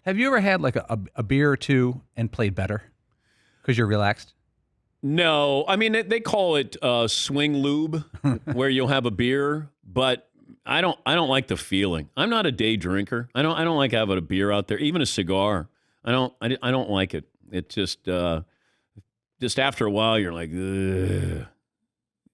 Have you ever had like a beer or two and played better because you're relaxed? No, I mean they call it swing lube, where you'll have a beer, but I don't like the feeling. I'm not a day drinker. I don't like having a beer out there, even a cigar. I don't like it. It just after a while you're like, ugh.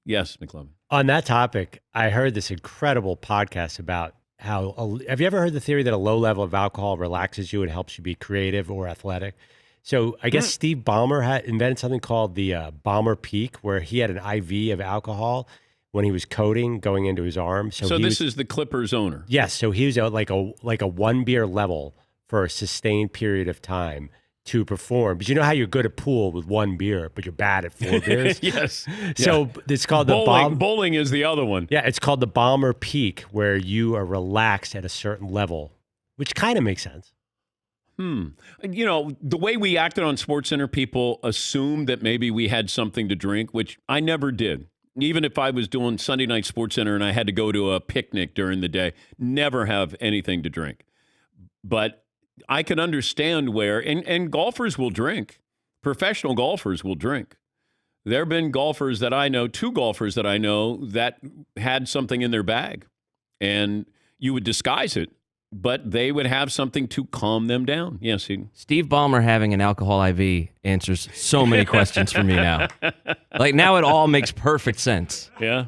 Yes, McLovin. On that topic, I heard this incredible podcast about how, have you ever heard the theory that a low level of alcohol relaxes you and helps you be creative or athletic? So I guess Steve Balmer had invented something called the Balmer Peak, where he had an IV of alcohol when he was coding going into his arm. So this is the Clippers owner. Yes. So he was like a one beer level for a sustained period of time to perform. But you know how you're good at pool with one beer, but you're bad at 4 beers? Yes. So it's called bowling is the other one. Yeah, it's called the Balmer Peak, where you are relaxed at a certain level, which kind of makes sense. You know, the way we acted on SportsCenter, people assumed that maybe we had something to drink, which I never did. Even if I was doing Sunday Night SportsCenter and I had to go to a picnic during the day, never have anything to drink. But I can understand where, and golfers will drink. Professional golfers will drink. There have been golfers that I know, 2 golfers that I know, that had something in their bag. And you would disguise it, but they would have something to calm them down. Yes, Steve Ballmer having an alcohol IV answers so many questions for me now. Like, now it all makes perfect sense. Yeah.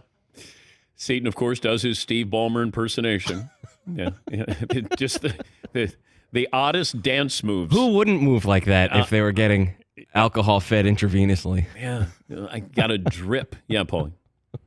Seton, of course, does his Steve Ballmer impersonation. Yeah. Just the oddest dance moves. Who wouldn't move like that if they were getting alcohol fed intravenously? Yeah. I got a drip. Yeah, Paulie.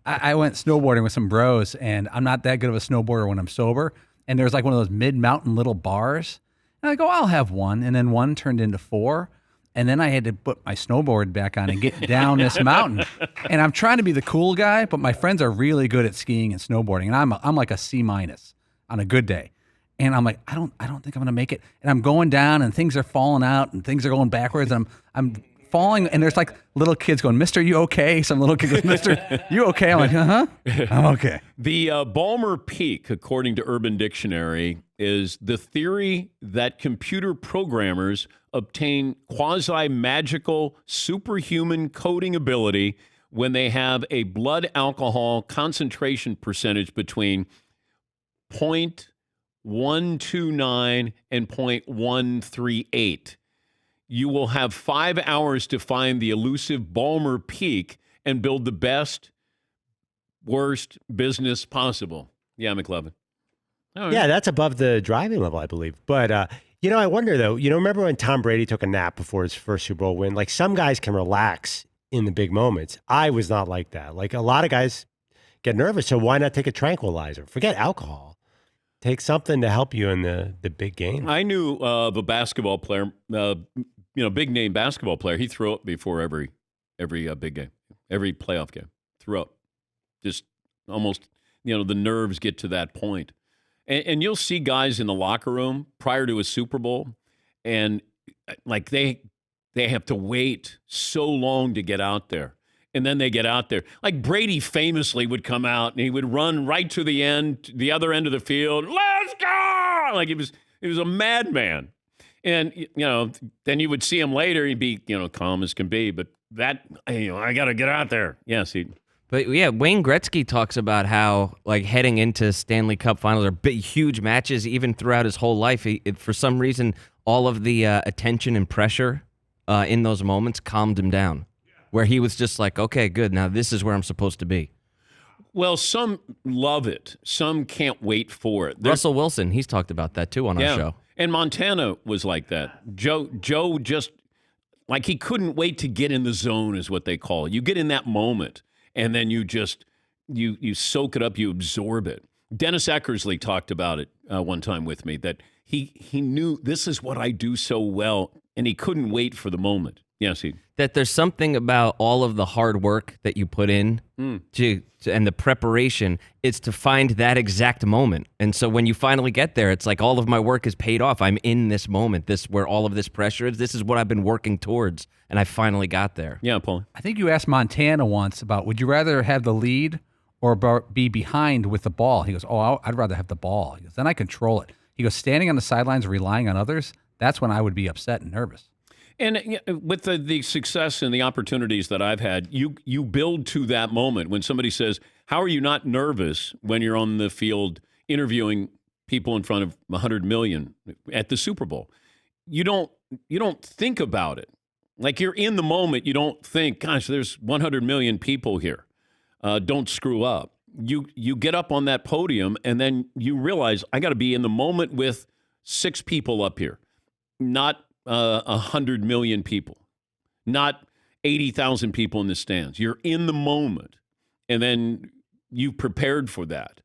I went snowboarding with some bros, and I'm not that good of a snowboarder when I'm sober. And there's like one of those mid-mountain little bars. And I go, I'll have one. And then one turned into 4. And then I had to put my snowboard back on and get down this mountain. And I'm trying to be the cool guy, but my friends are really good at skiing and snowboarding. And I'm like a C- on a good day. And I'm like, I don't think I'm going to make it. And I'm going down and things are falling out and things are going backwards. And I'm falling, and there's like little kids going, "Mister, you okay?" Some little kid goes, "Mister, you okay?" I'm like, I'm okay. The Balmer Peak, according to Urban Dictionary, is the theory that computer programmers obtain quasi-magical superhuman coding ability when they have a blood alcohol concentration percentage between 0.129 and 0.138. You will have 5 hours to find the elusive Balmer Peak and build the best, worst business possible. Yeah, McLovin. Right. Yeah, that's above the driving level, I believe. But, I wonder, though, remember when Tom Brady took a nap before his first Super Bowl win? Like, some guys can relax in the big moments. I was not like that. Like, a lot of guys get nervous, so why not take a tranquilizer? Forget alcohol. Take something to help you in the big game. I knew of a basketball player, big name basketball player. He threw up before every big game, every playoff game. Threw up, just almost. The nerves get to that point, and you'll see guys in the locker room prior to a Super Bowl, and like they have to wait so long to get out there. And then they get out there. Like Brady famously would come out and he would run right to the other end of the field. Let's go! Like he was a madman. And, then you would see him later. He'd be, calm as can be. But that, I got to get out there. Yes. But, yeah, Wayne Gretzky talks about how, like, heading into Stanley Cup finals are big, huge matches even throughout his whole life. For some reason, all of the attention and pressure in those moments calmed him down. Where he was just like, okay, good, now this is where I'm supposed to be. Well, some love it. Some can't wait for it. Russell Wilson, he's talked about that too on our show. And Montana was like that. Joe just, like he couldn't wait to get in the zone is what they call it. You get in that moment, and then you just, you soak it up, you absorb it. Dennis Eckersley talked about it one time with me, that he knew this is what I do so well, and he couldn't wait for the moment. Yes, that there's something about all of the hard work that you put in to and the preparation is to find that exact moment. And so when you finally get there, it's like all of my work is paid off. I'm in this moment, where all of this pressure is. This is what I've been working towards, and I finally got there. Yeah, Paul. I think you asked Montana once about, would you rather have the lead or be behind with the ball? He goes, I'd rather have the ball. He goes, then I control it. He goes, standing on the sidelines relying on others, that's when I would be upset and nervous. And with the success and the opportunities that I've had, you build to that moment when somebody says, how are you not nervous when you're on the field interviewing people in front of 100 million at the Super Bowl? You don't think about it. Like, you're in the moment. You don't think, gosh, there's 100 million people here. Don't screw up. You get up on that podium and then you realize, I got to be in the moment with 6 people up here, not 100 million people, not 80,000 people in the stands. You're in the moment, and then you've prepared for that.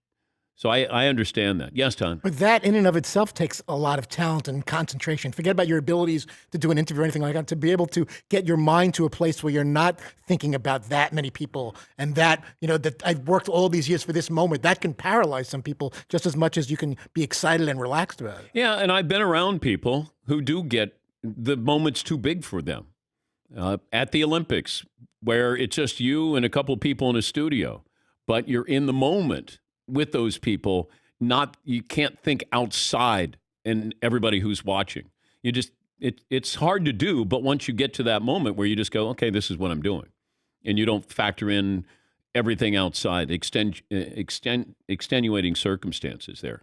So I understand that. Yes, Tom? But that in and of itself takes a lot of talent and concentration. Forget about your abilities to do an interview or anything like that. To be able to get your mind to a place where you're not thinking about that many people and that, that I've worked all these years for this moment, that can paralyze some people just as much as you can be excited and relaxed about it. Yeah, and I've been around people who do get the moment's too big for them. At the Olympics, where it's just you and a couple of people in a studio, but you're in the moment with those people. You can't think outside and everybody who's watching. It's hard to do, but once you get to that moment where you just go, okay, this is what I'm doing, and you don't factor in everything outside, extenuating circumstances there.